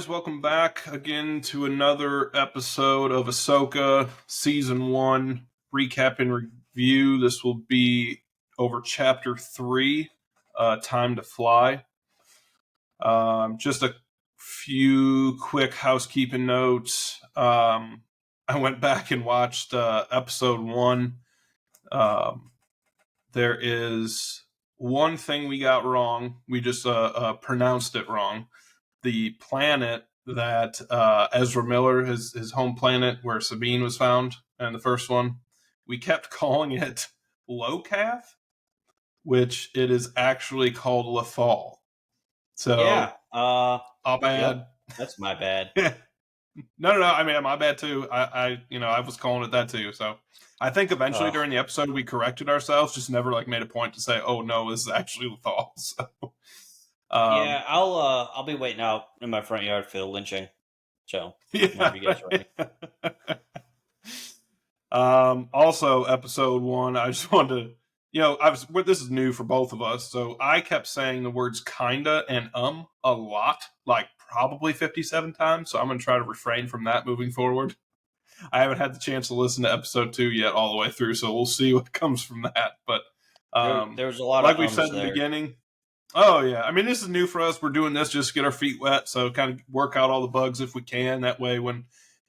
guys, welcome back again to another episode of Ahsoka Season 1 recap and review. This will be over Chapter 3, Time to Fly. Just a few quick housekeeping notes. I went back and watched Episode 1. There is one thing we got wrong. We just pronounced it wrong. The planet that Ezra Miller, his home planet where Sabine was found in the first one, we kept calling it Locath, which it is actually called Lothal. So Yeah, our bad. Yep, that's my bad. No. I mean, my bad too. I was calling it that too. So I think eventually Ugh. during the episode we corrected ourselves. Just never made a point to say, "Oh no, this is actually Lothal." So. Yeah, I'll be waiting out in my front yard for the lynching. So whenever you guys ready. Also, episode 1, I just wanted to, this is new for both of us, so I kept saying the words kinda and a lot, like probably 57 times, so I'm going to try to refrain from that moving forward. I haven't had the chance to listen to episode 2 yet all the way through, so we'll see what comes from that, but There's a lot like of we said in the there. beginning, oh yeah, I mean, this is new for us. We're doing this just to get our feet wet, so kind of work out all the bugs if we can. That way, when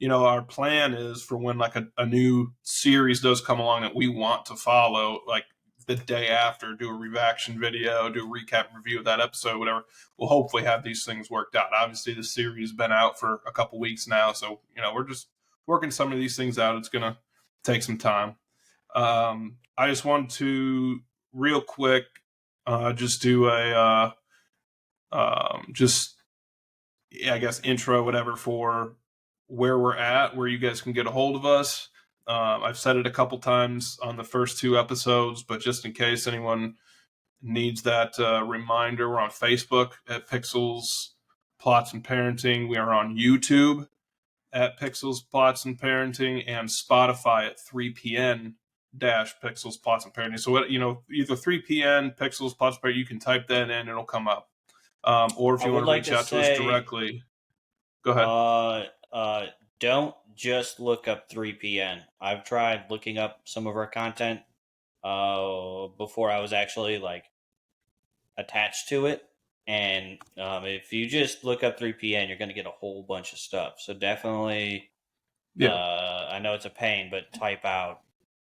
our plan is for when like a new series does come along that we want to follow, like the day after, do a reaction video, do a recap and review of that episode, whatever. We'll hopefully have these things worked out. Obviously, the series has been out for a couple weeks now, so we're just working some of these things out. It's gonna take some time. I just wanted to real quick just do a I guess intro whatever for where we're at, where you guys can get a hold of us. I've said it a couple times on the first 2 episodes, but just in case anyone needs that reminder, we're on Facebook at Pixels Plots and Parenting. We are on YouTube at Pixels Plots and Parenting, and Spotify at 3PN Pixels Plots and Parenting. So either 3PN Pixels Plots and Parenting, you can type that in, it'll come up. Or if you want to reach out to us directly, go ahead. Don't just look up 3PN. I've tried looking up some of our content before I was actually attached to it. And if you just look up 3PN, you're going to get a whole bunch of stuff. So definitely, I know it's a pain, but type out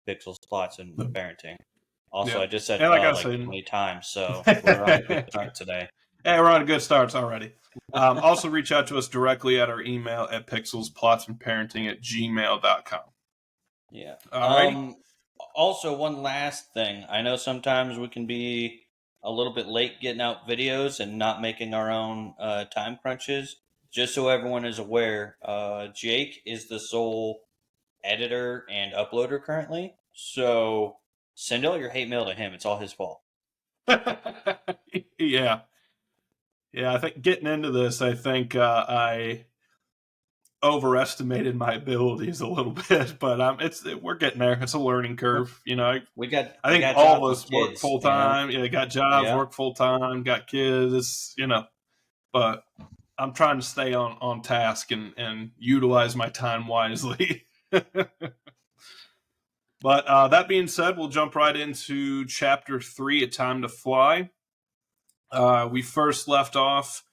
Pixels, Plots, and Parenting. Also, I just said like 20 times, so we're on a good start today. Hey, we're on a good start already. Also, reach out to us directly at our email at pixelsplotsandparenting@gmail.com. Yeah. Alrighty. Also, one last thing. I know sometimes we can be a little bit late getting out videos and not making our own time crunches. Just so everyone is aware, Jake is the sole editor and uploader currently. So send all your hate mail to him. It's all his fault. Yeah. I think getting into this, I overestimated my abilities a little bit, but we're getting there. It's a learning curve, I think all of us work full time. Got jobs, work full time, got kids, but I'm trying to stay on task and utilize my time wisely. But that being said, we'll jump right into Chapter 3, A Time to Fly. We first left off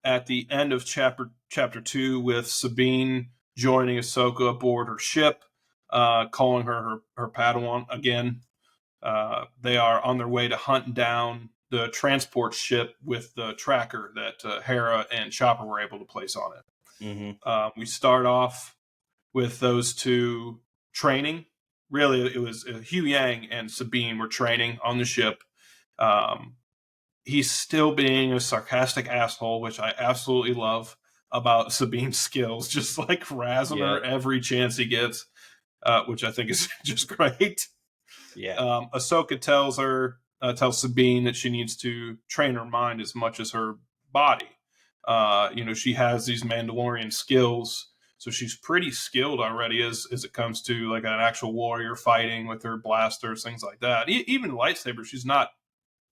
at the end of chapter 2 with Sabine joining Ahsoka aboard her ship, calling her Padawan again. They are on their way to hunt down the transport ship with the tracker that Hera and Chopper were able to place on it. Mm-hmm. We start off with those two training. Really, it was Hugh Yang and Sabine were training on the ship. He's still being a sarcastic asshole, which I absolutely love about Sabine's skills, just like razzing her every chance he gets, which I think is just great. Yeah. Ahsoka tells Sabine that she needs to train her mind as much as her body. She has these Mandalorian skills, so she's pretty skilled already as it comes to like an actual warrior fighting with her blasters, things like that. Even lightsaber, she's not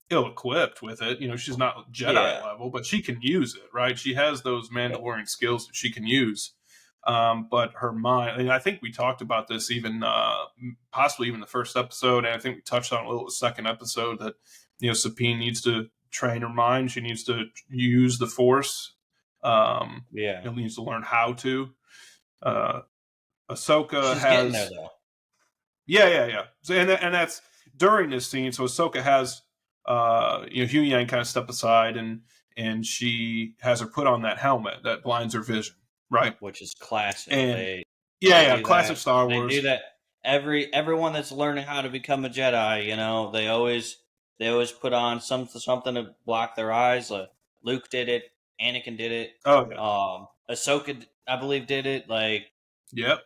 ill-equipped with it. She's not Jedi Yeah. level, but she can use it, right? She has those Yep. Mandalorian skills that she can use. But her mind, and I think we talked about this even possibly even the first episode, and I think we touched on a little the second episode that Sabine needs to train her mind. She needs to use the Force. Yeah. It needs to learn how to. Uh, Ahsoka She's getting there has, though. yeah. So, and that's during this scene. So Ahsoka has, Hugh Yang kind of step aside, and she has her put on that helmet that blinds her vision, right? Which is classic. And They do classic that. Star They do Wars. that. Everyone that's learning how to become a Jedi, they always put on something to block their eyes. Luke did it. Anakin did it. Oh yeah, Ahsoka, I believe, did it. Like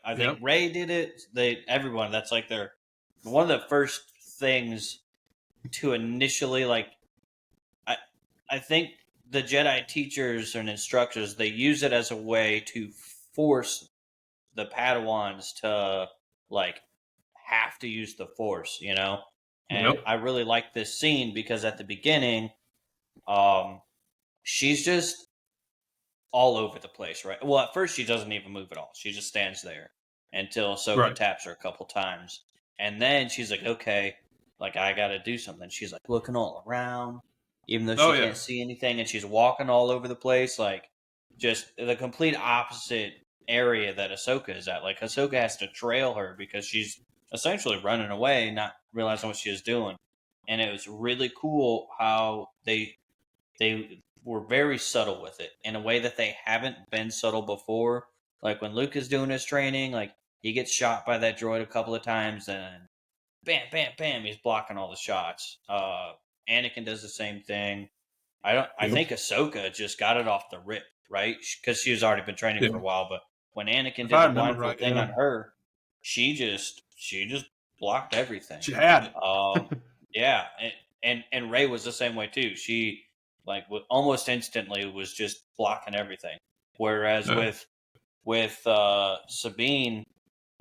I think yep. Rey did it. Everyone. That's like their one of the first things to initially like. I I think the Jedi teachers and instructors they use it as a way to force the Padawans to like have to use the Force, And Yep. I really like this scene because at the beginning, um, she's just all over the place, right? Well, at first she doesn't even move at all. She just stands there until Ahsoka Right. taps her a couple times, and then she's like, "Okay, like I got to do something." She's like looking all around, even though Oh she yeah. can't see anything, and she's walking all over the place, like just the complete opposite area that Ahsoka is at. Like Ahsoka has to trail her because she's essentially running away, not realizing what she is doing. And it was really cool how they were very subtle with it in a way that they haven't been subtle before. Like when Luke is doing his training, like he gets shot by that droid a couple of times, and bam, bam, bam, he's blocking all the shots. Anakin does the same thing. I don't. I Yep. think Ahsoka just got it off the rip, right? Because she's already been training for Yeah. a while. But when Anakin If did I the remember blindfold right, thing yeah, on her, she just blocked everything. she had it. Yeah, and Ray was the same way too. She like almost instantly was just blocking everything. Whereas Yeah. with Sabine,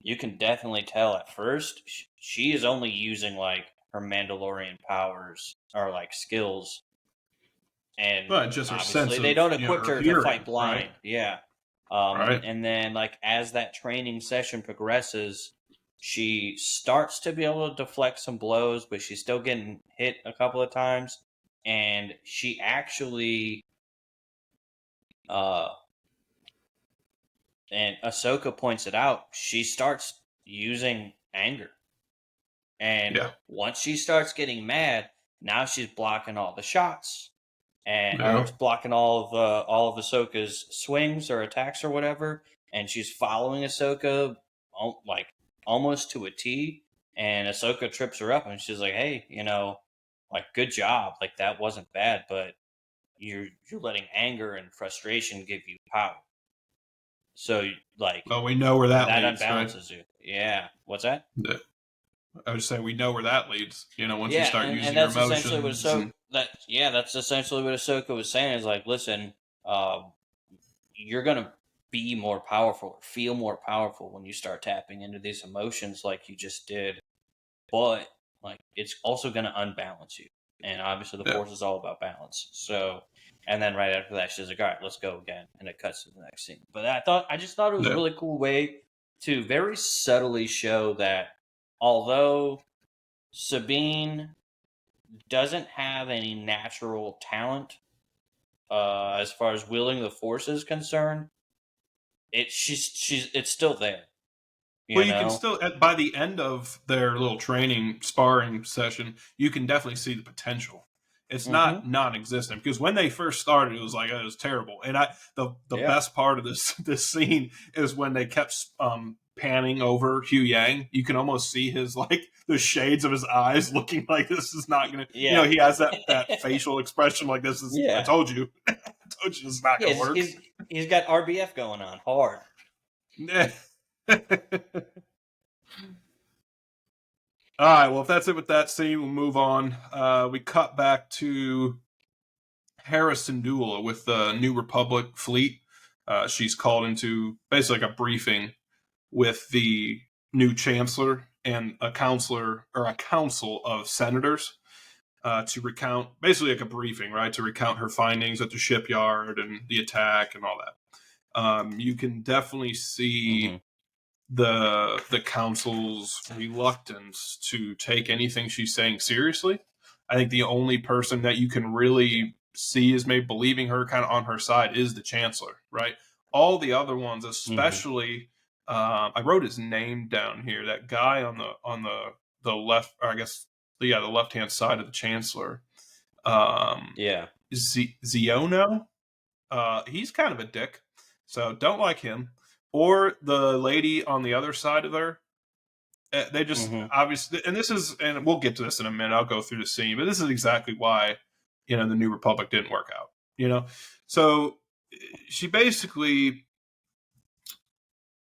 you can definitely tell at first she is only using like her Mandalorian powers or like skills, and But just her sense obviously they of don't equip her her to fight hearing, right? blind. Yeah. Right. And then like as that training session progresses, she starts to be able to deflect some blows, but she's still getting hit a couple of times. And she actually, uh, and Ahsoka points it out, she starts using anger. And Yeah. once she starts getting mad, now she's blocking all the shots and or Yeah. blocking all of Ahsoka's swings or attacks or whatever, and she's following Ahsoka like almost to a T. And Ahsoka trips her up, and she's like, "Hey, like good job, like that wasn't bad, but you're letting anger and frustration give you power. So like Well, we know where that that leads, right? unbalances you. Yeah, what's that? Yeah. I would say we know where that leads. Once you Yeah, start and using your that's essentially what emotions Ahsoka and that's essentially what Ahsoka was saying is like, listen, you're gonna be more powerful, feel more powerful when you start tapping into these emotions like you just did. But like it's also gonna unbalance you. And obviously the yeah, force is all about balance. So and then right after that she's like, all right, let's go again. And it cuts to the next scene. But I just thought it was a yeah. really cool way to very subtly show that although Sabine doesn't have any natural talent as far as wielding the force is concerned, it's still there, Well, you you can know. still by the end of their little training sparring session, you can definitely see the potential. It's Mm-hmm. not non-existent because when they first started, it was like it was terrible. And the Yeah. best part of this this scene is when they kept panning over Hugh Yang. You can almost see his like the shades of his eyes looking like this is not gonna. Yeah. He has that facial expression like this is. I Yeah. told you, I told you this is not Yeah. gonna He's, work. he's he's got RBF going on hard. All right, well, if that's it with that scene, we'll move on. We cut back to Hera Syndulla with the New Republic fleet. She's called into basically like a briefing with the new chancellor and a counselor or a council of senators. to recount, basically like a briefing, right? To recount her findings at the shipyard and the attack and all that. You can definitely Mm-hmm. see the council's reluctance to take anything she's saying seriously. I think the only person that you can really see is maybe believing her kind of on her side is the chancellor, right? All the other ones, Mm-hmm. especially, I wrote his name down here. That guy on the left, or I guess, yeah, the left hand side of the chancellor, um, Yeah. Ziono. He's kind of a dick, so don't like him. Or the lady on the other side of her. They just Mm-hmm. obviously, and this is, and we'll get to this in a minute. I'll go through the scene, but this is exactly why the New Republic didn't work out. So she basically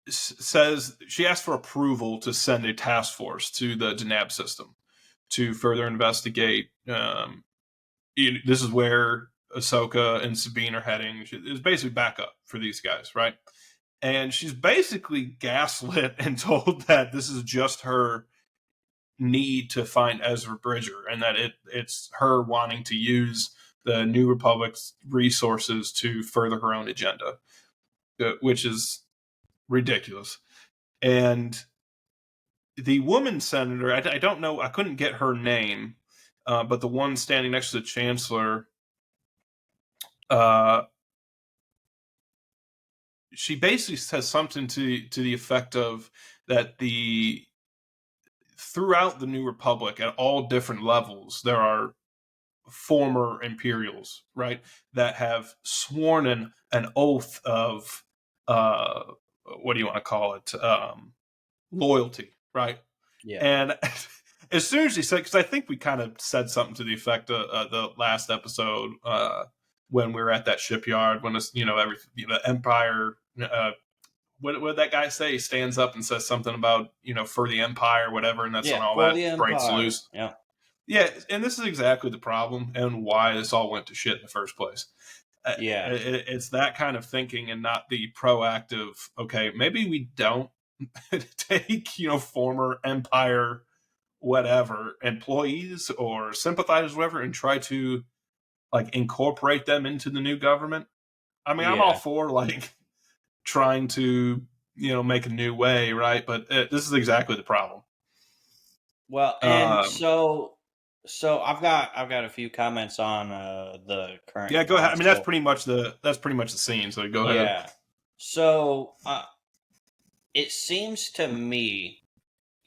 says she asked for approval to send a task force to the Denab system to further investigate. This is where Ahsoka and Sabine are heading. It's basically backup for these guys, right? And she's basically gaslit and told that this is just her need to find Ezra Bridger, and that it's her wanting to use the New Republic's resources to further her own agenda, which is ridiculous. And the woman senator, I don't know, I couldn't get her name, but the one standing next to the chancellor, uh, she basically says something to the effect of that the throughout the New Republic at all different levels there are former Imperials, right, that have sworn an oath of uh, what do you want to call it, loyalty, right? Yeah. And as soon as he said, because I think we kind of said something to the effect of the last episode when we were at that shipyard when it's Empire. What did that guy say? He stands up and says something about for the Empire, whatever, and that's when Yeah. all For that the breaks Empire. loose. Yeah. Yeah, and this is exactly the problem and why this all went to shit in the first place. Yeah. It's that kind of thinking and not the proactive. Okay, maybe we don't take former Empire whatever employees or sympathizers whatever and try to like incorporate them into the new government. I mean, I'm all Yeah. for like trying to make a new way, right? But this is exactly the problem. Well, and Um, so I've got a few comments on the current yeah, go ahead. I mean, council. that's pretty much the scene. So go ahead. Yeah. So it seems to me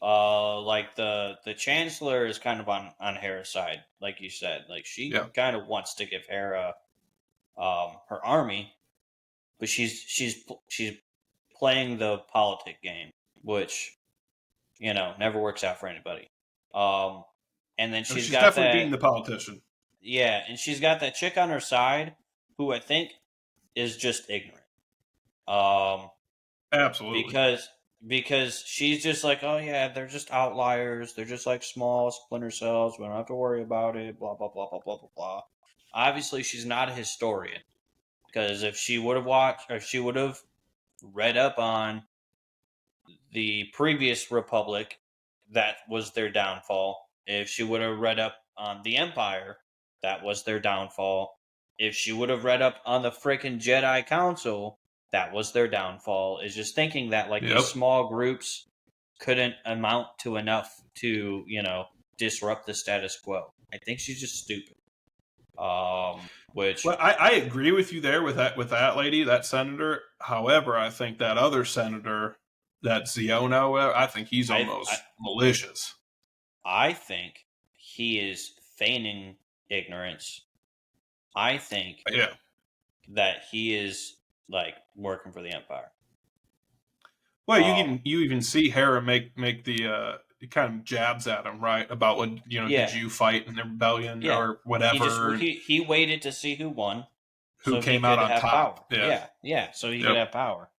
like the chancellor is kind of on Hera's side, like you said. Like she Yeah, kind of wants to give Hera her army, but she's playing the politic game, which never works out for anybody. Um, and then no, she's she's got definitely being that the politician. yeah, and she's got that chick on her side who I think is just ignorant. Um, Absolutely. because she's just like, oh yeah, they're just outliers. They're just like small splinter cells. We don't have to worry about it. Blah blah blah blah blah blah blah. Obviously, she's not a historian because if she would have watched or if she would have read up on the previous republic, that was their downfall. If she would have read up on the Empire, that was their downfall. If she would have read up on the freaking Jedi Council, that was their downfall. Is just thinking that like these Yep. small groups couldn't amount to enough to disrupt the status quo. I think she's just stupid. Which Well, I agree with you there with that lady, that senator. However, I think that other senator, that Ziono, I think he's I I almost malicious. I think he is feigning ignorance. I think Yeah. that he is like working for the Empire. Well, Um, you even see Hera make the kind of jabs at him, right? About what did yeah, you fight in the rebellion yeah. or whatever, and He waited to see who won, who so he came out could on have top. power. Yeah. Yeah, yeah. So he could Yep. have power.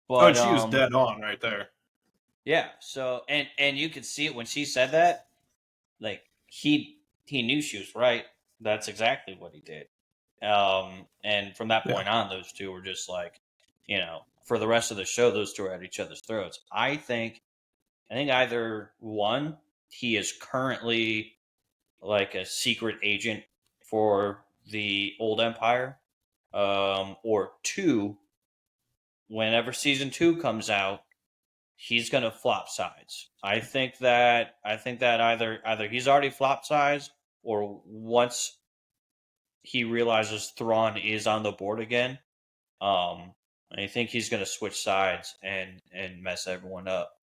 Oh, and But she was dead on right there. yeah. So and you could see it when she said that. Like he knew she was right. That's exactly what he did. And from that Yeah. point on, those two were just like, for the rest of the show, those two are at each other's throats. I think either one, he is currently like a secret agent for the old Empire, or two, whenever season 2 comes out, he's gonna flop sides. I think that either he's already flop sides, or once he realizes Thrawn is on the board again, I think he's gonna switch sides and mess everyone up.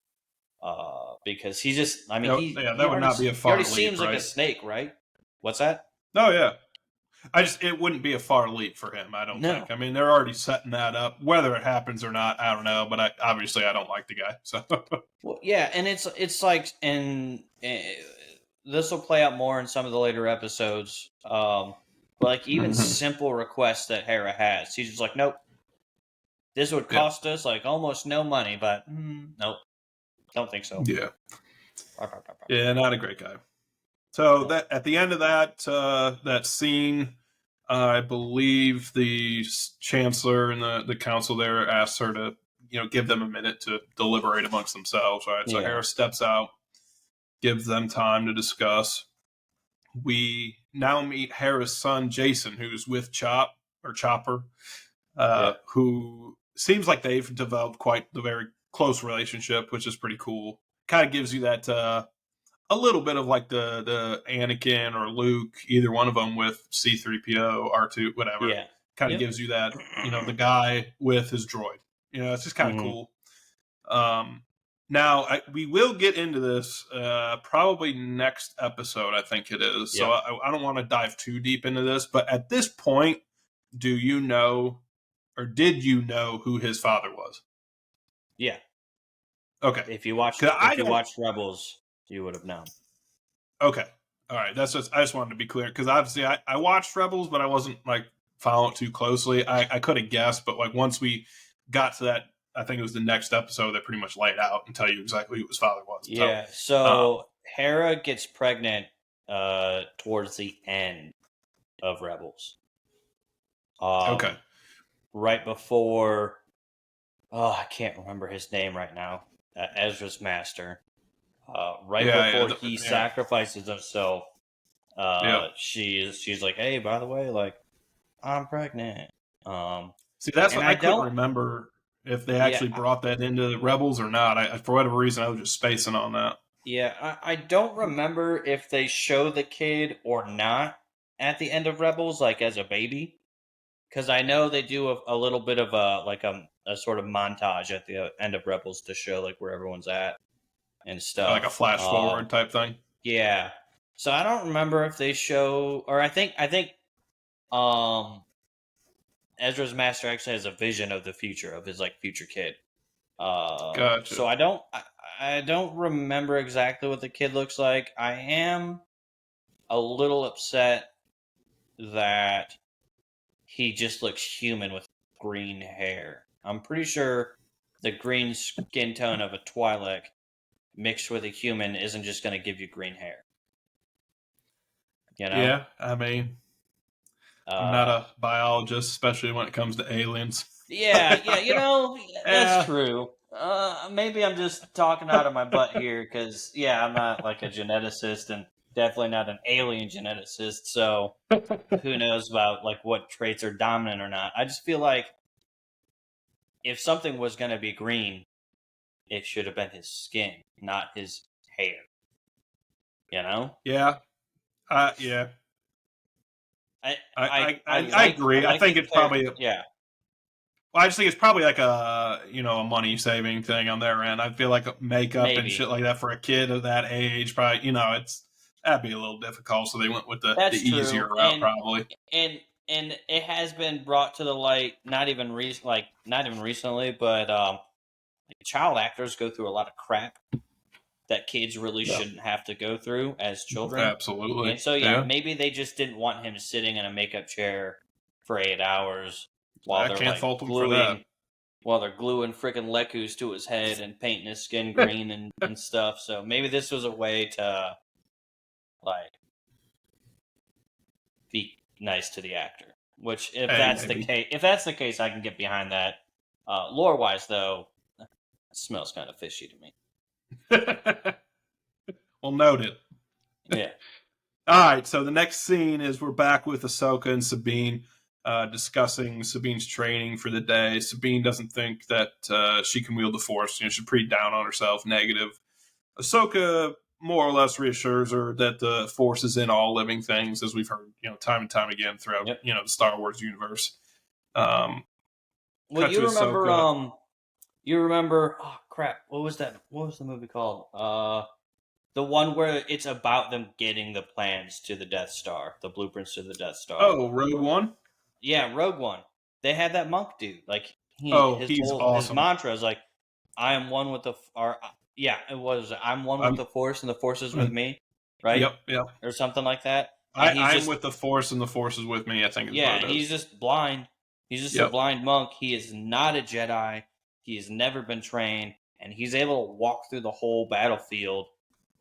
Because he just, I mean, Yeah, that would not be a he already far leap, seems like a right? snake, right? What's that? Oh yeah. It wouldn't be a far leap for him, I don't No. think. I mean, they're already setting that up. Whether it happens or not, I don't know. But obviously I don't like the guy. So Well, yeah, and it's like, and this will play out more in some of the later episodes. But like even Mhm. simple requests that Hera has, he's just like, nope, this would Yeah, cost us like almost no money, but nope, don't think so. yeah, yeah. Not a great guy. So No. that at the end of that scene, I believe the chancellor and the council there asked her to give them a minute to deliberate amongst themselves. Right. So Yeah. Hera steps out, gives them time to discuss. We now meet Hera's son Jason, who's with Chopper, Yep. who seems like they've developed quite the very close relationship, which is pretty cool. Kind of gives you that a little bit of like the Anakin or Luke, either one of them with C3PO, R2, whatever. Yeah. Kind of Yep. gives you that, the guy with his droid. It's just kind of hmm cool. Um, Now we will get into this probably next episode. I think it is. So Yep. I don't want to dive too deep into this, but at this point, do you know, or did you know who his father was? Yeah. Okay, If you watched, 'cause I if you don't. watched Rebels, you would have known. Okay, all right. I just wanted to be clear because obviously I watched Rebels, but I wasn't like following it too closely. I could have guessed, but like once we got to that, I think it was the next episode that pretty much laid out and tell you exactly who his father was. So, Yeah. um, So Hera gets pregnant towards the end of Rebels. okay, Right before, oh, I can't remember his name right now. Ezra's master. Right yeah, before he yeah, sacrifices himself, yeah. she's like, "Hey, by the way, like, I'm pregnant." Um, See, that's and what I I couldn't don't, remember if they yeah, actually brought that into the Rebels or not. For whatever reason, I was just spacing on that. I don't remember if they show the kid or not at the end of Rebels, like as a baby, because I know they do a little bit of a sort of montage at the end of Rebels to show like where everyone's at and Like a stuff. flash forward type thing. Yeah. So I don't remember if they show, or I think um Ezra's master actually has a vision of the future of his like future kid. So Gotcha. I don't remember exactly what the kid looks like. I am a little upset that he just looks human with green hair. I'm pretty sure the green skin tone of a Twi'lek mixed with a human isn't just going to give you green hair. You know? Yeah, I mean, I'm not Uh, a biologist, especially when it comes to aliens. yeah, that's Yeah. true. Maybe I'm just talking out of my butt here because, yeah, I'm not like a geneticist and definitely not an alien geneticist. So who knows about like what traits are dominant or not? I just feel like if something was going to be green, it should have been his skin, not his hair. You know? Yeah. Yeah. I I agree. I think the it's probably. yeah, Well, I just think it's probably like a money saving thing on their end. I feel like makeup and shit maybe. like that for a kid of that age, probably it's that'd be a little difficult. So they went with the That's easier true. route, probably. And and it has been brought to the light not even recently, but child actors go through a lot of crap that kids really Yeah. shouldn't have to go through as children. Absolutely. And so yeah, Yeah. maybe they just didn't want him sitting in a makeup chair for 8 hours while I they're can't like fault them for that. gluing freaking Lekus to his head and painting his skin green and stuff. So maybe this was a way to like be nice to the actor. Which Hey, maybe. if that's the case, I can get behind that. Lore wise, though, it smells kind of fishy to me. Well, noted. Yeah. All right, so the next scene is we're back with Ahsoka and Sabine discussing Sabine's training for the day. Sabine doesn't think that she can wield the Force. She's pretty down on herself, negative. Ahsoka more or less reassures her that the Force is in all living things, as we've heard, time and time again throughout, Yep. the Star Wars universe. Um, Well, cut to you remember Ahsoka. oh crap, what was that? What was the movie called? The one where it's about them getting the plans to the Death Star, the blueprints to the Death Star. Oh, Rogue One. Yeah, Rogue One. They had that monk dude. Like Oh, he's his awesome. mantra is like, "I am one with the or yeah, it was I'm one with I'm, the Force and the Force is with me," right? yep, yep. Or something like that. And he's I'm just with the Force, and the Force is with me. I think is yeah, what and it is. he's just blind. He's just a Yep. blind monk. He is not a Jedi. He has never been trained, and he's able to walk through the whole battlefield,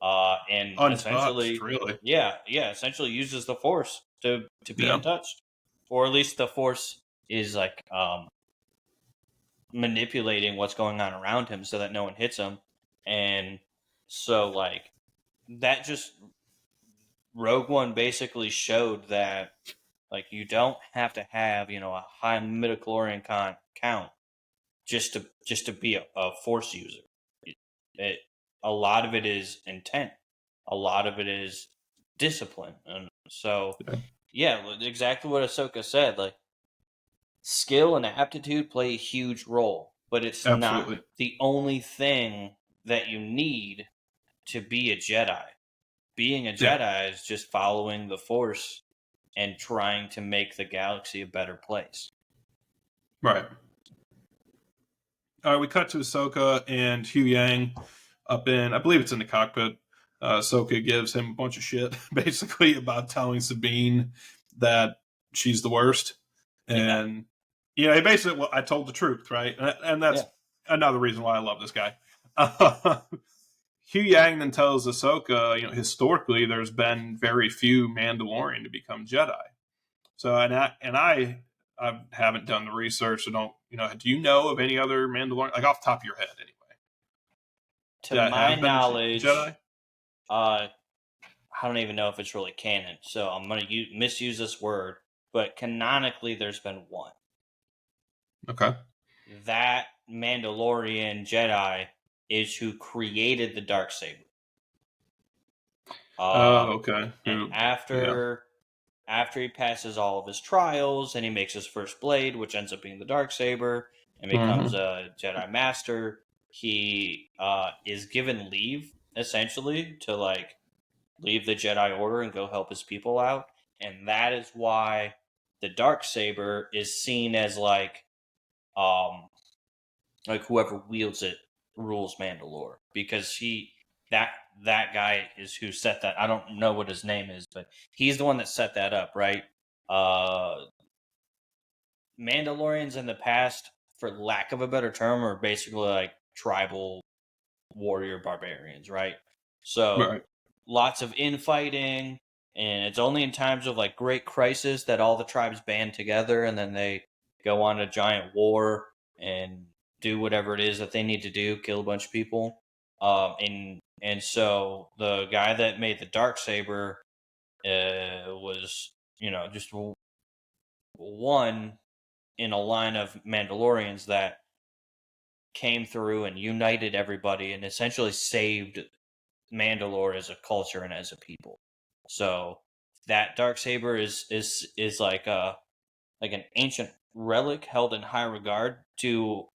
and Untouched, essentially, really. essentially uses the Force to be Yeah. untouched, or at least the Force is like manipulating what's going on around him so that no one hits him, and so like that just Rogue One basically showed that like you don't have to have a high midichlorian count just to be a force user. It a lot of it is intent, a lot of it is discipline, and so Yeah. yeah, exactly what Ahsoka said. Like skill and aptitude play a huge role, but it's not Absolutely. the only thing that you need to be a Jedi. Being a Yeah. Jedi is just following the Force and trying to make the galaxy a better place. Right. All right. We cut to Ahsoka and Hugh Yang up in, I believe it's in the cockpit. Ahsoka gives him a bunch of shit, basically, about telling Sabine that she's the worst. Yeah, And, he basically, well, I told the truth, right? And yeah, that's another reason why I love this guy. Hugh Yang then tells Ahsoka, historically, there's been very few Mandalorian to become Jedi. So, I haven't done the research. So, don't do you know of any other Mandalorian, like off the top of your head, anyway, to that my have been a knowledge, Jedi? I don't even know if it's really canon, so I'm going to misuse this word, but canonically, there's been one. Okay. That Mandalorian Jedi is who created the dark saber. Okay. And Yeah. after he passes all of his trials and he makes his first blade, which ends up being the dark saber, and becomes Mm-hmm. a Jedi Master, he is given leave essentially to like leave the Jedi Order and go help his people out, and that is why the dark saber is seen as um like whoever wields it rules Mandalore because that that guy is who set that. I don't know what his name is, but he's the one that set that up, right? Uh, Mandalorians in the past, for lack of a better term, are basically like tribal warrior barbarians, right? So Right. lots of infighting, and it's only in times of like great crisis that all the tribes band together, and then they go on a giant war and do whatever it is that they need to do, kill a bunch of people. And so the guy that made the dark saber was just one in a line of Mandalorians that came through and united everybody and essentially saved Mandalore as a culture and as a people. So that dark saber is like an ancient relic held in high regard to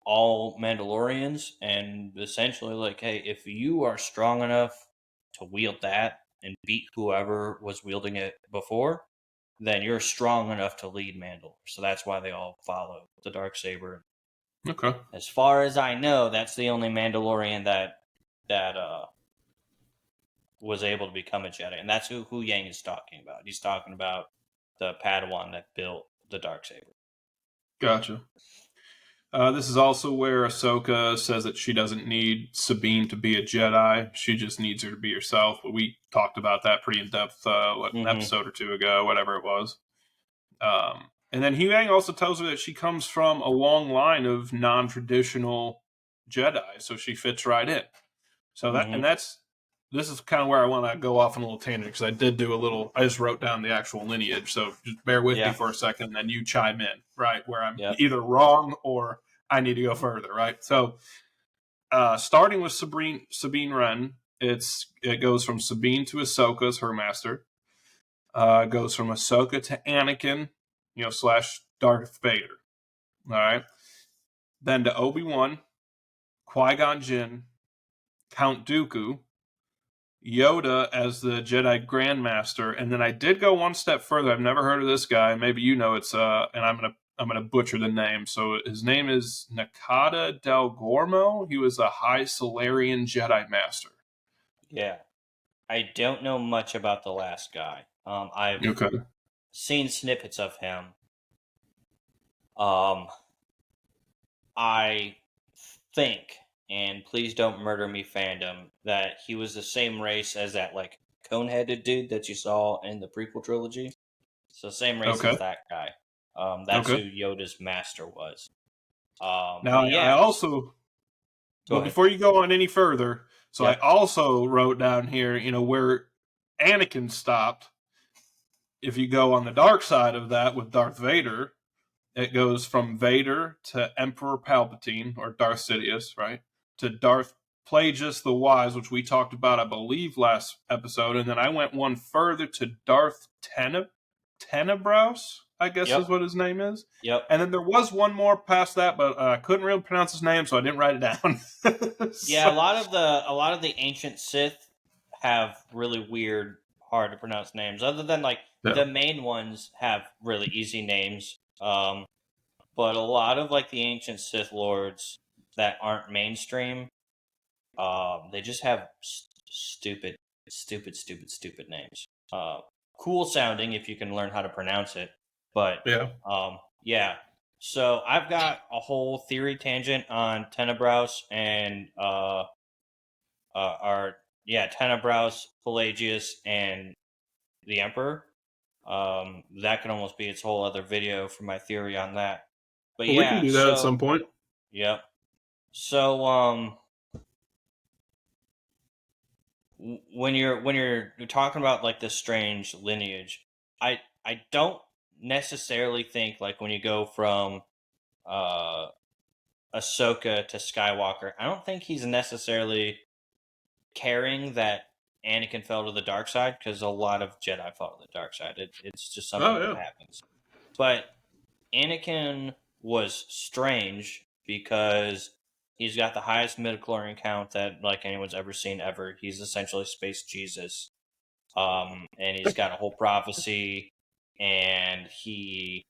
all Mandalorians, and essentially like, hey, if you are strong enough to wield that and beat whoever was wielding it before, then you're strong enough to lead Mandalore. So that's why they all follow the dark saber. Okay. As far as I know, that's the only Mandalorian that was able to become a Jedi, and that's who Yang is talking about. He's talking about the Padawan that built the dark saber. Gotcha. This is also where Ahsoka says that she doesn't need Sabine to be a Jedi. She just needs her to be herself. We talked about that pretty in depth, an Mm-hmm. episode or two ago, whatever it was. And then Huyang also tells her that she comes from a long line of non-traditional Jedi, so she fits right in. So that, and Mm-hmm. that's this is kind of where I want to go off on a little tangent because I just wrote down the actual lineage. So just bear with me Yeah. for a second, and then you chime in, right? Where I'm Yep. either wrong or I need to go further, right? So starting with Sabine Wren, it goes from Sabine to Ahsoka as her master. It goes from Ahsoka to Anakin, slash Darth Vader. All right. Then to Obi-Wan, Qui-Gon Jinn, Count Dooku, Yoda as the Jedi Grandmaster, and then I did go one step further. I've never heard of this guy. Maybe you know it's and I'm gonna butcher the name. So his name is Nakata Del Gormo. He was a High Solarian Jedi Master. Yeah. I don't know much about the last guy. I've Okay. seen snippets of him. Um, I think, and please don't murder me, fandom, that he was the same race as that like cone-headed dude that you saw in the prequel trilogy. So same race Okay. as that guy. That's who Okay. Yoda's master was. Now But I yeah, also, go but ahead. before you go on any further, so I Yep. also wrote down here, where Anakin stopped. If you go on the dark side of that with Darth Vader, it goes from Vader to Emperor Palpatine, or Darth Sidious, right? To Darth Plagueis the Wise, which we talked about, I believe, last episode. And then I went one further to Darth Tenebrous, I guess is Yep. what his name is. Yep. And then there was one more past that, but I couldn't really pronounce his name, so I didn't write it down. Yeah, So, a lot of the ancient Sith have really weird, hard to pronounce names. Other than like yeah. the main ones have really easy names. But a lot of like the ancient Sith lords that aren't mainstream, they just have stupid names. Cool sounding if you can learn how to pronounce it, but Yeah. yeah. So I've got a whole theory tangent on Tenebrous and Tenebrous, Pelagius, and the Emperor. That could almost be its whole other video for my theory on that. But Well, we can yeah, do that at some so point. yep. So when you're talking about like this strange lineage, I don't necessarily think like when you go from uh Ahsoka to Skywalker, I don't think he's necessarily caring that Anakin fell to the dark side because a lot of Jedi fall to the dark side. It's just something Oh, that yeah. happens. But Anakin was strange because he's got the highest midichlorian count that like anyone's ever seen ever. He's essentially space Jesus, and he's got a whole prophecy, and he,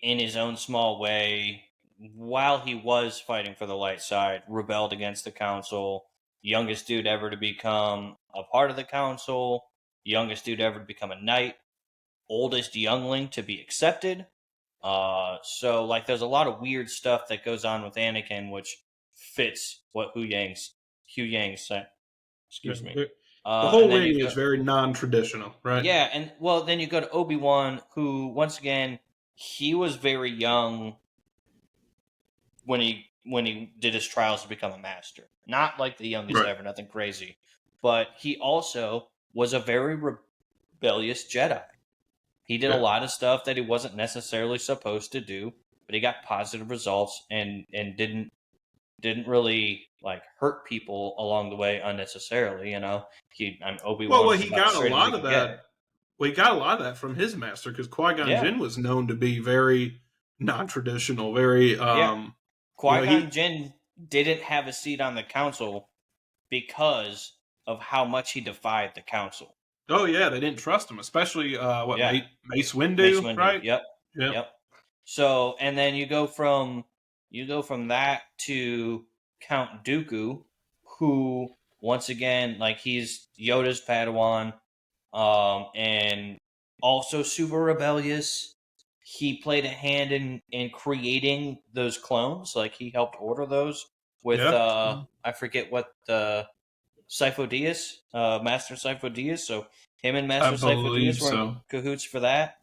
in his own small way, while he was fighting for the light side, rebelled against the council. Youngest dude ever to become a part of the council. Youngest dude ever to become a knight. Oldest youngling to be accepted. So like, there's a lot of weird stuff that goes on with Anakin, which fits what Hu Yang said. Yeah. Excuse me. The And whole then you lineage go, is very non-traditional, right? yeah, and well, then you go to Obi-Wan, who once again he was very young when he did his trials to become a master. Not like the youngest Right. ever, nothing crazy, but he also was a very rebellious Jedi. He did a Yeah. lot of stuff that he wasn't necessarily supposed to do, but he got positive results and didn't really like hurt people along the way unnecessarily. Obi Well, Wan well, was he about as got a straight as he lot of could get. that. Well, he got a lot of that from his master because Qui Gon Yeah, Jinn was known to be very non-traditional, very yeah. Qui Gon he. Jinn didn't have a seat on the council because of how much he defied the council. Oh yeah, they didn't trust him, especially what Yeah, Mace Mace Windu, Windu. right? Yep, Yeah. yep. So, and then you go from that to Count Dooku, who once again, like, he's Yoda's Padawan, and also super rebellious. He played a hand in creating those clones. Like, he helped order those with Yeah. I forget what the Sifo Dyas, Master Sifo Dyas. So him and I Master Sifo believe Dyas were in so. cahoots for that.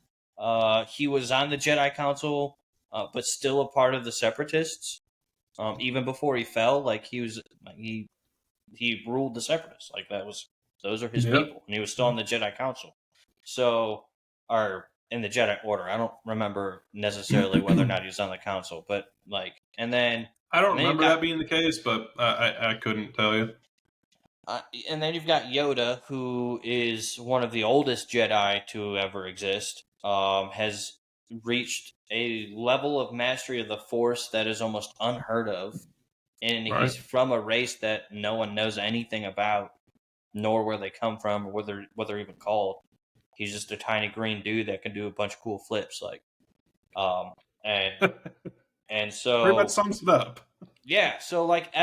He was on the Jedi Council, but still a part of the Separatists. Even before he fell, like he he ruled the Separatists. Like those are his Yep. people, and he was still on the Jedi Council. So, or in the Jedi Order. I don't remember necessarily whether or not he was on the Council, but like, I don't and then you've remember got that being the case, but I couldn't tell you. and then you've got Yoda, who is one of the oldest Jedi to ever exist. Has reached a level of mastery of the Force that is almost unheard of, and Right. he's from a race that no one knows anything about, nor where they come from, or what they're even called. He's just a tiny green dude that can do a bunch of cool flips, um, and and Pretty much so sums it up. yeah, so like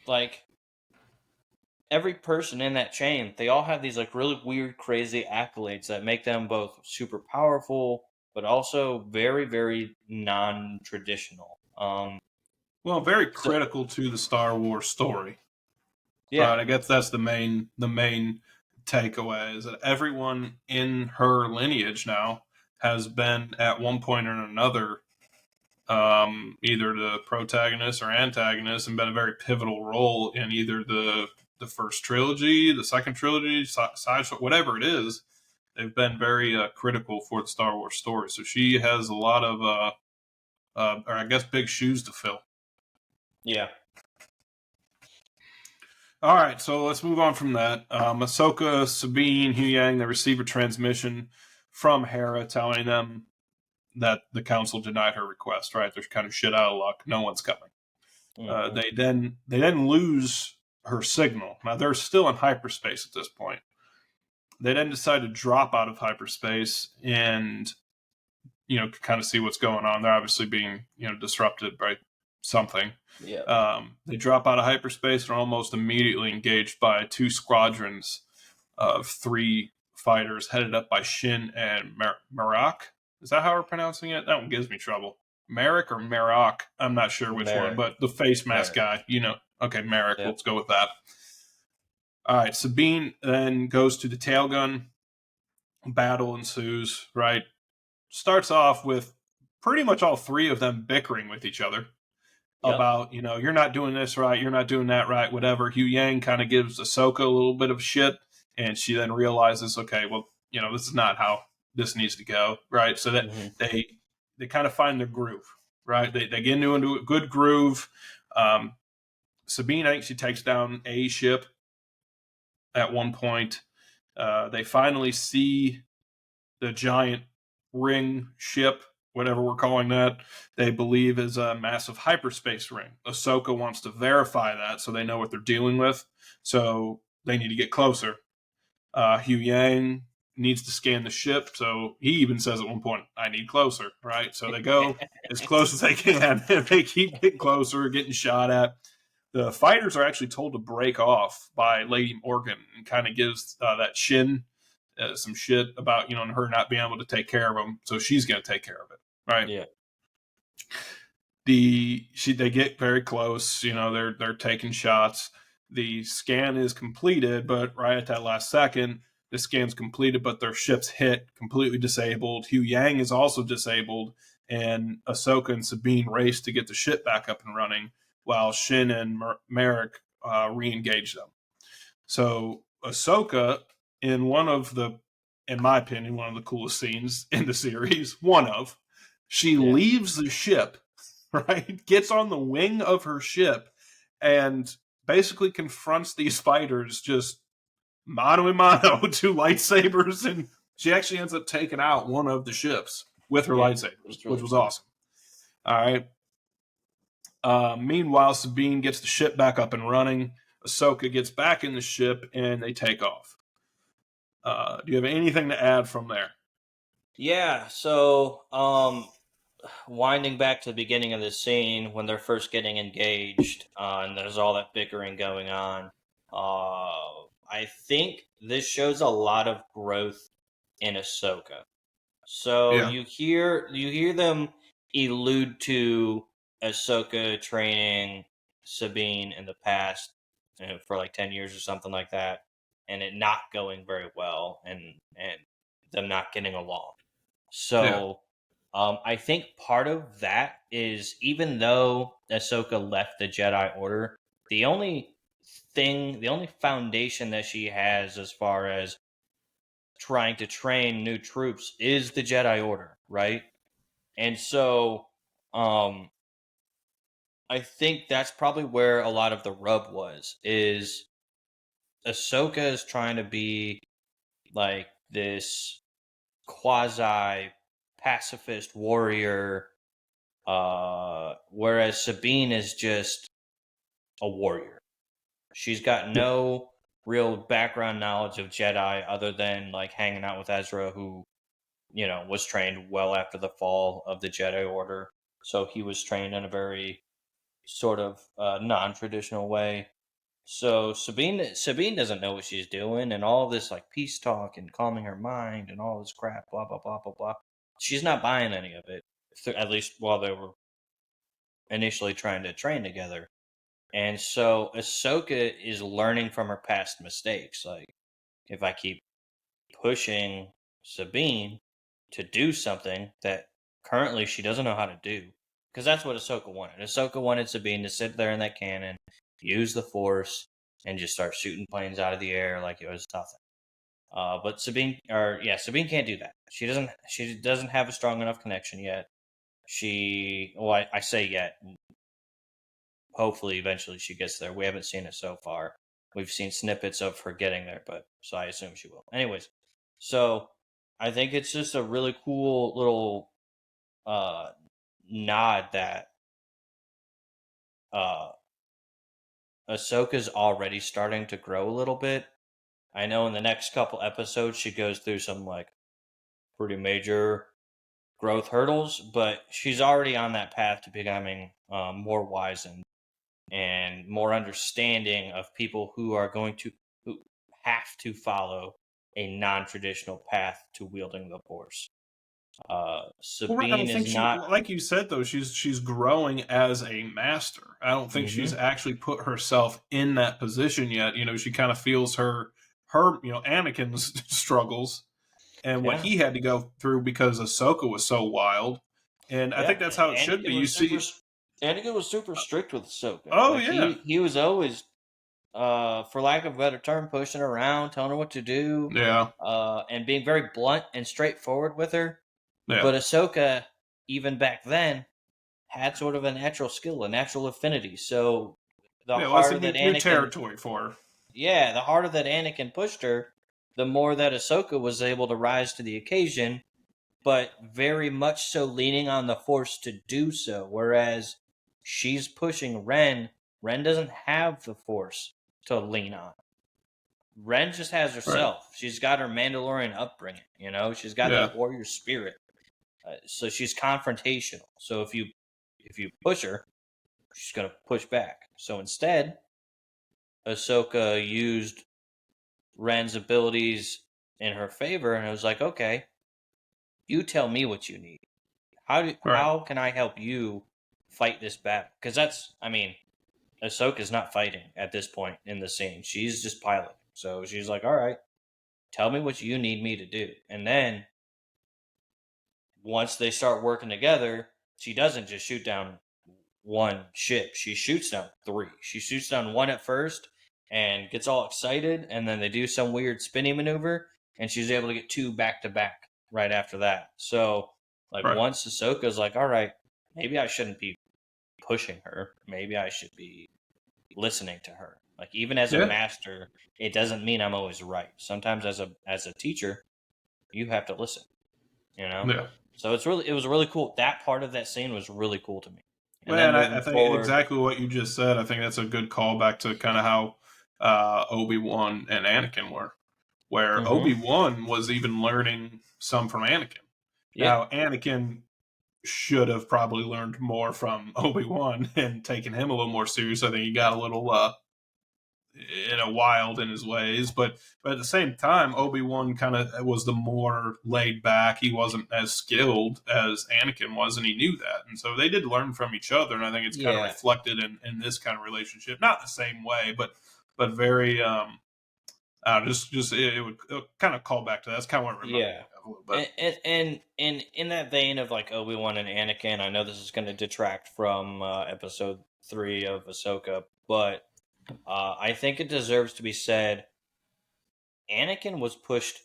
like every person in that chain, they all have these like really weird, crazy accolades that make them both super powerful, but also very, very non-traditional. Well, very So critical to the Star Wars story. yeah, Right. I guess that's the main takeaway is that everyone in her lineage now has been at one point or another either the protagonist or antagonist and been a very pivotal role in either the first trilogy, the second trilogy, side whatever it is. They've been very critical for the Star Wars story. So she has a lot of, or I guess, big shoes to fill. yeah, All right, so let's move on from that. Ahsoka, Sabine, Huyang, they receive a transmission from Hera telling them that the council denied her request. Right, they're kind of shit out of luck. No one's coming. hmm, They then lose her signal. Now they're still in hyperspace at this point. They then decide to drop out of hyperspace and kind of see what's going on. They're obviously being disrupted by something. yeah, They drop out of hyperspace and are almost immediately engaged by two squadrons of three fighters headed up by Shin and Marak. Is that how we're pronouncing it? That one gives me trouble. Merrick or Marak? I'm not sure which one, Merrick, but the face mask Merrick, guy, Okay, Merrick, yeah, let's go with that. All right, Sabine then goes to the tail gun. Battle ensues, right? Starts off with pretty much all three of them bickering with each other yep, about, you're not doing this right, you're not doing that right, whatever. Huyang kind of gives Ahsoka a little bit of shit, and she then realizes, okay, well, this is not how this needs to go, right? So that hmm, they kind of find their groove, right? They get into a good groove. Sabine, I think she takes down a ship at one point. They finally see the giant ring ship, whatever we're calling that, they believe is a massive hyperspace ring. Ahsoka wants to verify that so they know what they're dealing with. So they need to get closer. Huyang needs to scan the ship, so he even says at one point, "I need closer." Right, so they go as close as they can, and they keep getting closer, getting shot at. The fighters are actually told to break off by Lady Morgan and kind of gives that Shin some shit about her not being able to take care of them, so she's going to take care of it, right? yeah, They get very close. They're taking shots. The scan is completed, but right at that last second, the scan's completed, but their ship's hit, completely disabled. Huyang is also disabled, and Ahsoka and Sabine race to get the ship back up and running, while Shin and Merrick re-engage them. So Ahsoka, in in my opinion, one of the coolest scenes in the series, she yeah, leaves the ship, right? Gets on the wing of her ship and basically confronts these fighters just mano a mano, two lightsabers, and she actually ends up taking out one of the ships with her yeah. lightsabers, It's which really was cool. awesome. All right. Meanwhile, Sabine gets the ship back up and running. Ahsoka gets back in the ship and they take off. Do you have anything to add from there? Yeah, so winding back to the beginning of this scene when they're first getting engaged, and there's all that bickering going on. I think this shows a lot of growth in Ahsoka. So Yeah, you hear them allude to Ahsoka training Sabine in the past, for like 10 years or something like that, and it not going very well, and them not getting along. yeah, So, I think part of that is even though Ahsoka left the Jedi Order, the only the only foundation that she has as far as trying to train new troops is the Jedi Order, right? And so, um, I think that's probably where a lot of the rub is Ahsoka is trying to be like this quasi pacifist warrior, whereas Sabine is just a warrior. She's got no real background knowledge of Jedi other than like hanging out with Ezra, who, was trained well after the fall of the Jedi Order. So he was trained in a very sort of non-traditional way. So Sabine doesn't know what she's doing, and all this like peace talk and calming her mind and all this crap, blah blah blah blah blah. She's not buying any of it, at least while they were initially trying to train together. And so Ahsoka is learning from her past mistakes. Like, if I keep pushing Sabine to do something that currently she doesn't know how to do, because that's what Ahsoka wanted. Ahsoka wanted Sabine to sit there in that cannon, use the Force, and just start shooting planes out of the air like it was nothing. But Sabine can't do that. She doesn't have a strong enough connection yet. I say yet. Hopefully, eventually she gets there. We haven't seen it so far. We've seen snippets of her getting there, but so I assume she will. Anyways, so I think it's just a really cool little uh, nod that uh, Ahsoka's already starting to grow a little bit. I know in the next couple episodes she goes through some like pretty major growth hurdles, but she's already on that path to becoming more wizened and more understanding of people who have to follow a non-traditional path to wielding the Force. Well, right, I don't Sabine think is she, not. like you said though, she's growing as a master. I don't think she's Mm-hmm. actually put herself in that position yet. She kind of feels her Anakin's struggles and what Yeah, he had to go through because Ahsoka was so wild. And I yeah. think that's how it should Anakin be. You was super. see, Anakin was super strict with Ahsoka. oh Like yeah, he was always, for lack of a better term, pushing her around, telling her what to do, yeah, and being very blunt and straightforward with her. yeah, But Ahsoka, even back then, had sort of a natural skill, a natural affinity. So the yeah. Well, it's a harder that new Anakin, territory for her. the harder that Anakin pushed her, the more that Ahsoka was able to rise to the occasion, but very much so leaning on the Force to do so. Whereas she's pushing Ren, Ren doesn't have the Force to lean on. Ren just has Right. herself. She's got her Mandalorian upbringing. She's got Yeah. that warrior spirit. So she's confrontational. So if you push her, she's gonna push back. So instead, Ahsoka used Ren's abilities in her favor, and it was like, okay, you tell me what you need. Right. How can I help you fight this battle? Because Ahsoka's not fighting at this point in the scene. She's just piloting. So she's like, all right, tell me what you need me to do. And then once they start working together, she doesn't just shoot down one ship. She shoots down three. She shoots down one at first and gets all excited, and then they do some weird spinning maneuver, and she's able to get two back to back right after that. So, like, Right. once Ahsoka's like, all right, maybe I shouldn't be pushing her. Maybe I should be listening to her. Like, even as a Yeah. master, it doesn't mean I'm always right. Sometimes as a teacher, you have to listen, you know? Yeah. So it was really cool. That part of that scene was really cool to me. And then Man, I moving think forward, exactly what you just said. I think that's a good callback to kind of how Obi-Wan and Anakin were, where hmm Obi-Wan was even learning some from Anakin. yeah, Now, Anakin should have probably learned more from Obi-Wan and taken him a little more serious. I think he got a little wild in his ways, but at the same time, Obi-Wan kind of was the more laid back. He wasn't as skilled as Anakin was, and he knew that, and so they did learn from each other. And I think it's kind of yeah, reflected in this kind of relationship, not the same way, but very just it would kind of call back to that. That's kind of what it reminded me yeah. of a little bit. And in that vein of like Obi-Wan and Anakin, I know this is going to detract from episode 3 of Ahsoka, but I think it deserves to be said. Anakin was pushed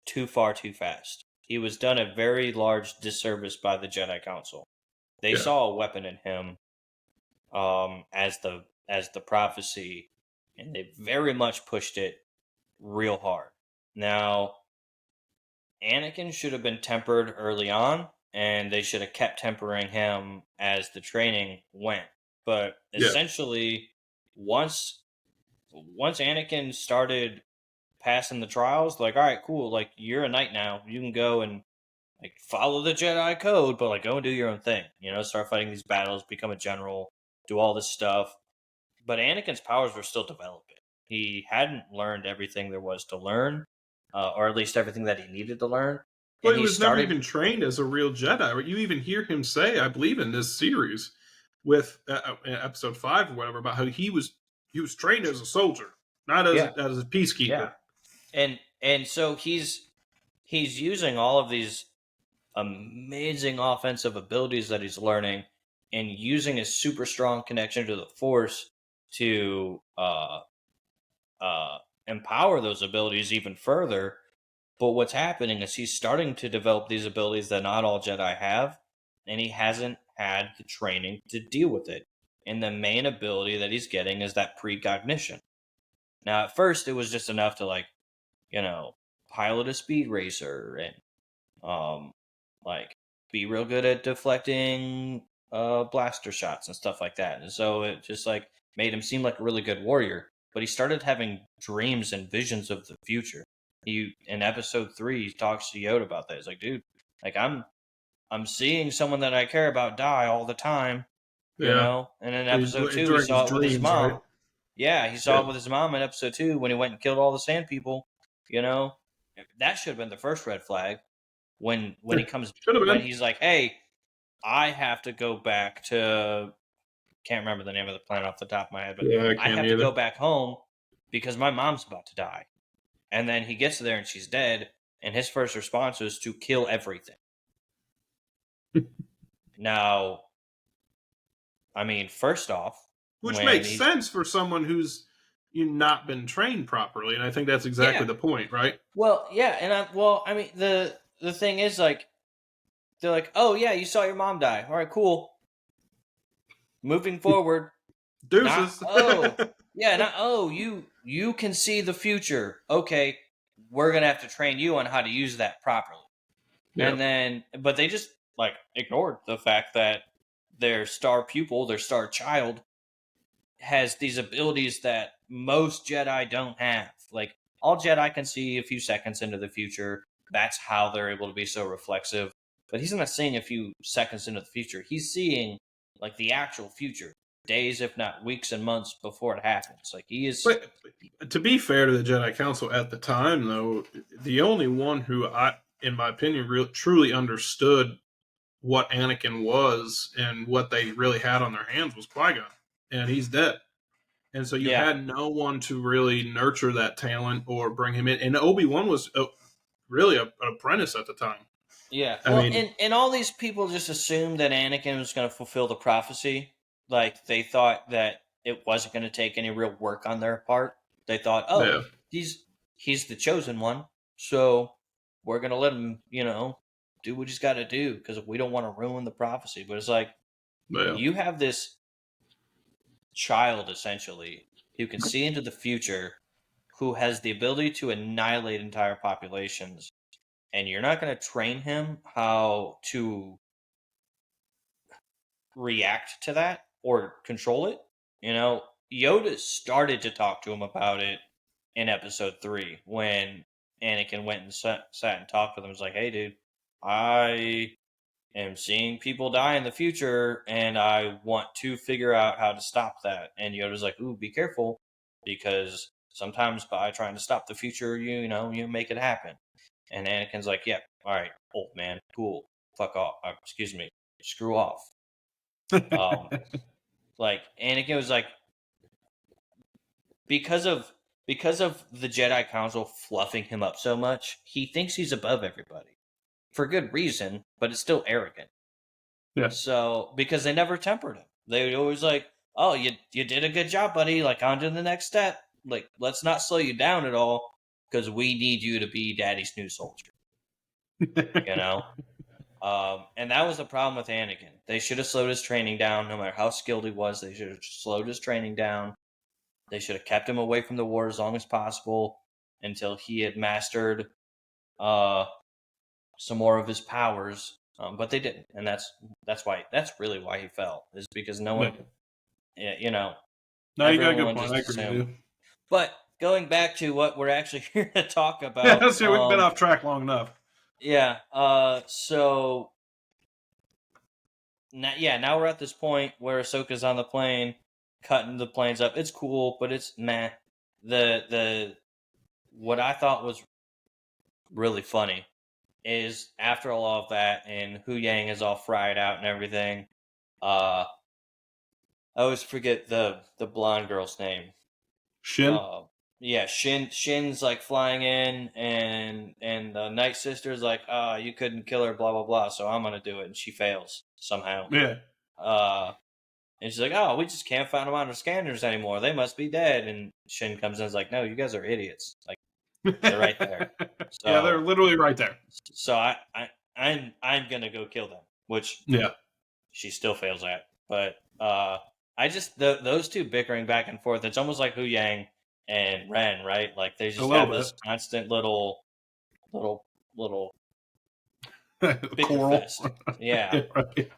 too far too fast. He was done a very large disservice by the Jedi Council. They Yeah. saw a weapon in him, as the prophecy, and they very much pushed it real hard. Now, Anakin should have been tempered early on, and they should have kept tempering him as the training went. But Yeah. essentially, once once Anakin started passing the trials, like, all right, cool, like you're a knight now, you can go and like follow the Jedi code, but like go and do your own thing. Start fighting these battles, become a general, do all this stuff. But Anakin's powers were still developing. He hadn't learned everything there was to learn, or at least everything that he needed to learn. Well, And he he was never started, even trained as a real Jedi. You even hear him say, I believe, in this series with episode 5 or whatever, about how he was trained as a soldier, not as yeah, a yeah, peacekeeper. and so he's using all of these amazing offensive abilities that he's learning, and using his super strong connection to the Force to uh, empower those abilities even further. But what's happening is he's starting to develop these abilities that not all Jedi have, and he hasn't had the training to deal with it. And the main ability that he's getting is that precognition. Now, at first, it was just enough to, like, pilot a speed racer and um, like be real good at deflecting blaster shots and stuff like that. And so it just like made him seem like a really good warrior. But he started having dreams and visions of the future. He in episode 3 he talks to Yoda about that. He's like, dude, like I'm seeing someone that I care about die all the time, Yeah. And in episode 2 he During his saw it with his dreams, right? mom. Yeah, he saw Yeah. it with his mom in episode 2 when he went and killed all the sand people, you know. That should have been the first red flag when he comes Should have when been. he's like, "Hey, I have to go back to can't remember the name of the planet off the top of my head, but Yeah, I I can't have to go either. back home because my mom's about to die." And then he gets there and she's dead, and his first response is to kill everything. Now, I mean, first off, Which when makes he's sense for someone who's not been trained properly, and I think that's exactly yeah, the point, right? well, yeah, and I mean, the thing is, like, they're like, "Oh yeah, you saw your mom die. All right, cool. Moving forward, not Deuces. yeah, not you can see the future. Okay, we're gonna have to train you on how to use that properly. Yeah. And then, but they just like ignored the fact that their star pupil, their star child, has these abilities that most Jedi don't have. Like all Jedi can see a few seconds into the future. That's how they're able to be so reflexive. But he's not seeing a few seconds into the future. He's seeing like the actual future, days, if not weeks and months before it happens. Like he is. But to be fair to the Jedi Council at the time, though, the only one who in my opinion, truly understood what Anakin was and what they really had on their hands was Qui-Gon, and he's dead. And so you Yeah, had no one to really nurture that talent or bring him in. And Obi-Wan was really an apprentice at the time. yeah. I Well, mean, and all these people just assumed that Anakin was going to fulfill the prophecy. Like they thought that it wasn't going to take any real work on their part. They thought, oh, yeah, he's the chosen one, so we're going to let him, do what he's got to do because we don't want to ruin the prophecy. But it's like yeah. you have this child essentially who can see into the future, who has the ability to annihilate entire populations, and you're not going to train him how to react to that or control it. Yoda started to talk to him about it in episode 3 when Anakin went and sat and talked with him. It was like, hey, dude, I am seeing people die in the future and I want to figure out how to stop that. And Yoda's like, ooh, be careful because sometimes by trying to stop the future, you make it happen. And Anakin's like, yeah, all right, old man, cool, fuck off. Excuse me, screw off. Um, like Anakin was like because of because of the Jedi Council fluffing him up so much, he thinks he's above everybody for good reason, but it's still arrogant. Yeah. So because they never tempered him, they would always like, "Oh, you did a good job, buddy. Like, on to the next step. Like, let's not slow you down at all because we need you to be Daddy's new soldier." You know. And that was the problem with Anakin. They should have slowed his training down, no matter how skilled he was. They should have slowed his training down. They should have kept him away from the war as long as possible until he had mastered uh, some more of his powers. But they didn't, and that's really why he fell. Is because no Yeah. one, you know, No, you got a good everyone point. just I agree with assumed. you. But going back to what we're actually here to talk about, Yeah, so we've been off track long enough. yeah. So now we're at this point where Ahsoka's on the plane, cutting the planes up. It's cool, but it's meh. The what I thought was really funny is after all of that, and Hu Yang is all fried out and everything. I always forget the blonde girl's name. Shin. Uh, yeah, Shin's like flying in, and the Night Sister's like, you couldn't kill her, blah blah blah. So I'm gonna do it, and she fails somehow. Yeah. Uh, And she's like, "Oh, we just can't find them on our scanners anymore. They must be dead." And Shin comes in and is like, "No, you guys are idiots. Like they're right there." Yeah, they're So, literally right there. I'm gonna go kill them, which Yeah. she still fails at. But I just those two bickering back and forth. It's almost like Hu Yang and Ren, right? Like they A just little have this constant little bit. bicker Coral. fest. Yeah. Yeah, right.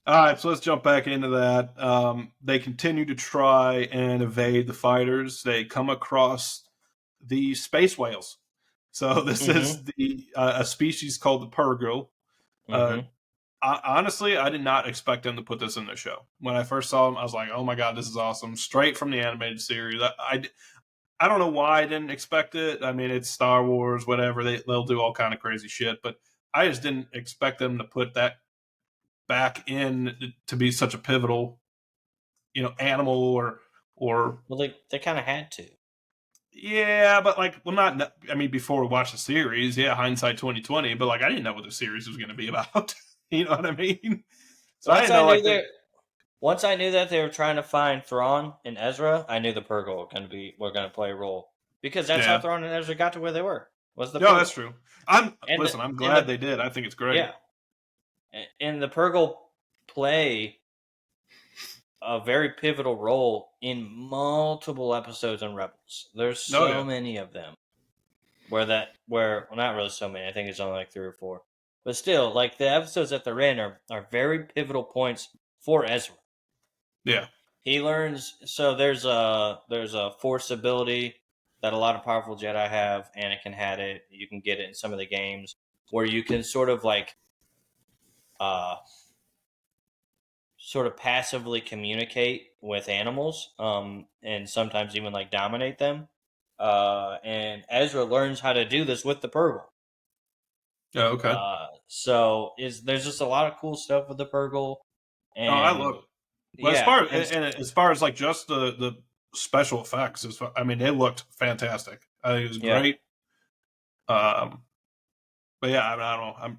All right, so let's jump back into that. They continue to try and evade the fighters. They come across the space whales. So this is Mm-hmm. the a species called the purgo. Uh, Mm-hmm. Honestly, I did not expect them to put this in their show. When I first saw them, I was like, "Oh my god, this is awesome!" Straight from the animated series. I don't know why I didn't expect it. I mean, it's Star Wars, whatever. They'll do all kind of crazy shit, but I just didn't expect them to put that back in to be such a pivotal, animal or Well, they kind of had to. yeah, but like, well, not. I mean, before we watched the series, yeah, hindsight 2020. But like, I didn't know what the series was going to be about. You know what I mean? So I Once didn't I know knew like that Once I knew that they were trying to find Thrawn and Ezra, I knew the Purgle were going to play a role because that's how yeah, Thrawn and Ezra got to where they were. Was the no, that's Purgle true. and the I'm and glad the they did. I think it's great. yeah and the Purgle play a very pivotal role in multiple episodes on Rebels. There's Oh so yeah, many of them where well, not really so many. I think it's only like 3 or 4, but still, like the episodes that they're in are very pivotal points for Ezra. yeah. He learns. So there's a force ability that a lot of powerful Jedi have. Anakin had it. You can get it in some of the games where you can uh sort of passively communicate with animals, and sometimes even like dominate them. And Ezra learns how to do this with the Purgle. Oh, okay. So is there's just a lot of cool stuff with the Purgle, Oh, I and love it. But yeah, and as far as like just the special effects, I mean, they looked fantastic. I think it was yeah, great. Um, but yeah, I don't know. I'm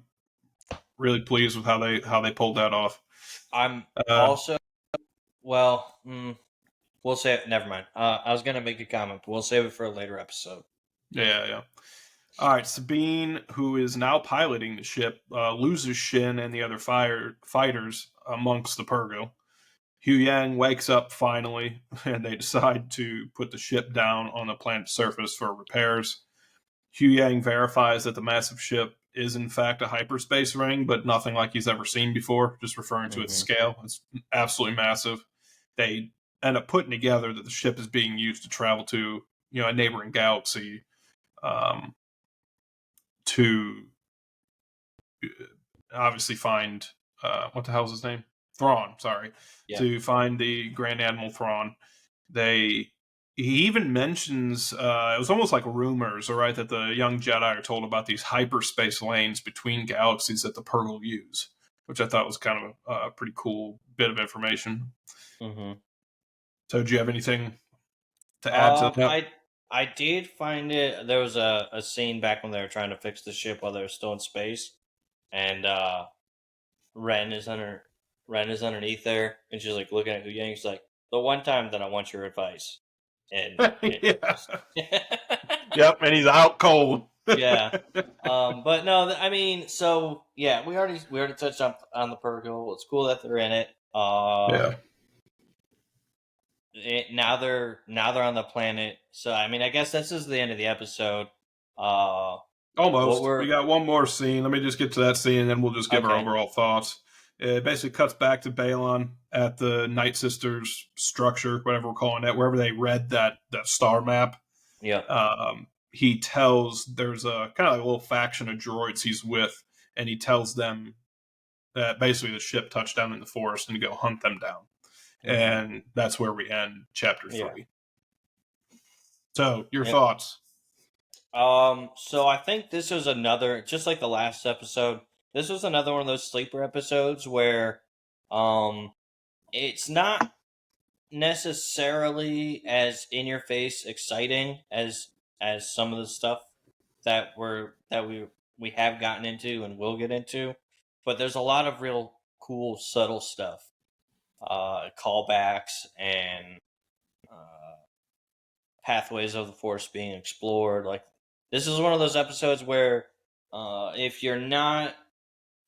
really pleased with how they pulled that off. I'm Uh, also well. We'll save. Never mind. I was gonna make a comment, but we'll save it for a later episode. yeah, yeah. All right, Sabine, who is now piloting the ship, loses Shin and the other fighters amongst the Purgo. Hu Yang wakes up finally, and they decide to put the ship down on the planet's surface for repairs. Hu Yang verifies that the massive ship is in fact a hyperspace ring, but nothing like he's ever seen before, just referring to its Mm-hmm. scale. It's absolutely massive. They end up putting together that the ship is being used to travel to, a neighboring galaxy, um, to obviously find what the hell's his name? Thrawn, sorry. Yeah. To find the Grand Admiral Thrawn. They He even mentions it was almost like rumors, all right, that the young Jedi are told about these hyperspace lanes between galaxies that the Purgle use, which I thought was kind of a pretty cool bit of information. Mm-hmm. So, do you have anything to add to that? I did find it. There was a scene back when they were trying to fix the ship while they were still in space, and Ren is under Ren is underneath there, and she's like looking at Hu Yang. She's like, "The one time that I want your advice," and it Yeah. just Yep, and he's out cold. yeah. But no, I mean, so yeah, we already touched on the Purgle. It's cool that they're in it. Yeah. Now they're on the planet. So I mean, I guess this is the end of the episode. Uh, what Almost. We we're got one more scene. Let me just get to that scene, and then we'll just give our okay. overall thoughts. It basically cuts back to Balon at the Night Sisters structure, whatever we're calling it, wherever they read that star map. Yep. He tells there's a kind of like a little faction of droids he's with, and he tells them that basically the ship touched down in the forest and to go hunt them down. Mm-hmm. And that's where we end chapter Yeah. 3. So, your Yep. thoughts? So I think this was another, just like the last episode, this was another one of those sleeper episodes where, it's not necessarily as in your face exciting as some of the stuff that we have gotten into and will get into, but there's a lot of real cool subtle stuff, callbacks and uh, pathways of the force being explored. Like this is one of those episodes where if you're not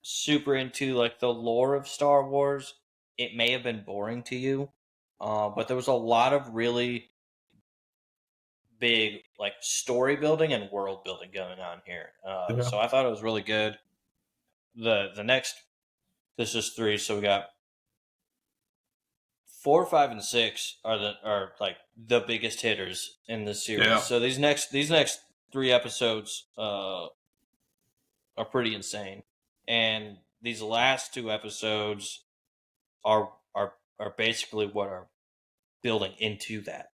super into like the lore of Star Wars, it may have been boring to you. But there was a lot of really big like story building and world building going on here. Yeah. So I thought it was really good. The next, this is 3, so we got 4, 5, and 6 are like the biggest hitters in this series. Yeah. So these next 3 episodes are pretty insane, and these last 2 episodes are basically what are building into that.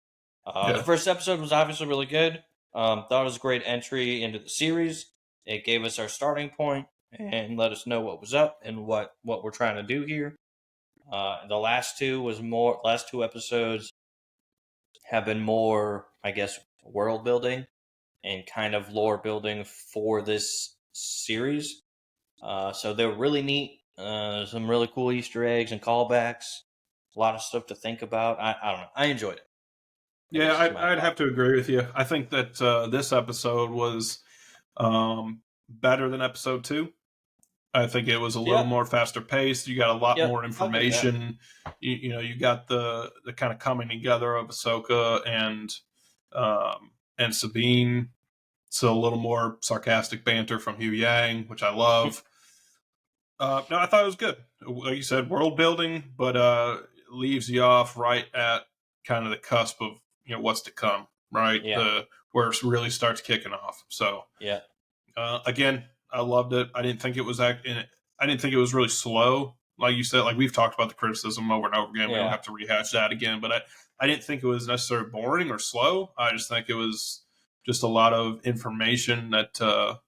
The Yeah. first episode was obviously really good. Thought it was a great entry into the series. It gave us our starting point and let us know what was up and what we're trying to do here. The last 2 episodes have been more, I guess, world building and kind of lore building for this series. So they were really neat. Some really cool Easter eggs and callbacks. A lot of stuff to think about. I don't know. I enjoyed it. I Yeah, guess is my I'd thought. have to agree with you. I think that this episode was better than episode 2. I think it was a little Yep. more faster paced. You got a lot Yep. more I'll give you that. information. You got the kind of coming together of Ahsoka and Sabine. So a little more sarcastic banter from Hu Yang, which I love. No, I thought it was good. Like you said, world building, but leaves you off right at kind of the cusp of what's to come. Right, Yeah. the where it really starts kicking off. So Yeah. again, I loved it. I didn't think it was I didn't think it was really slow. Like you said, like we've talked about the criticism over and over again. We don't Yeah. have to rehash that again. But I didn't think it was necessarily boring or slow. I just think it was just a lot of information that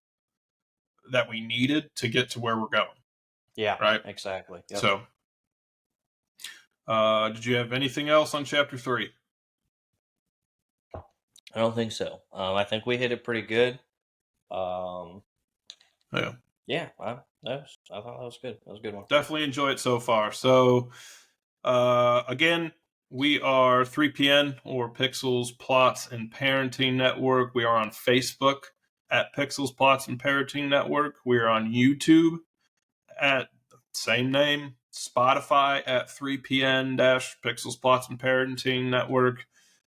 we needed to get to where we're going. Yeah. Right. Exactly. Yep. So, did you have anything else on chapter 3? I don't think so. I think we hit it pretty good. Um, Yeah. yeah. I thought that was good. That was a good one. Definitely enjoy it so far. So, again, we are 3PN or Pixels, Plots, and Parenting Network. We are on Facebook at Pixels, Plots, and Parenting Network. We are on YouTube at the same name, Spotify at 3PN Pixels, Plots, and Parenting Network.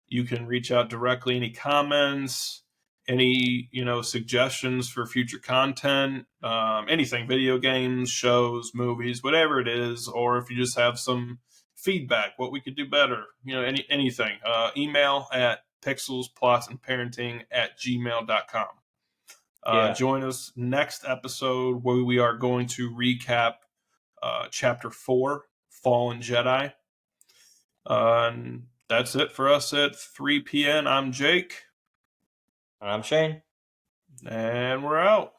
You can reach out directly. Any comments, any suggestions for future content, anything, video games, shows, movies, whatever it is, or if you just have some feedback, what we could do better, anything, email at pixelsplotsandparenting at gmail.com. Yeah. Join us next episode where we are going to recap chapter 4, Fallen Jedi. And that's it for us at 3 p.m. I'm Jake. And I'm Shane. And we're out.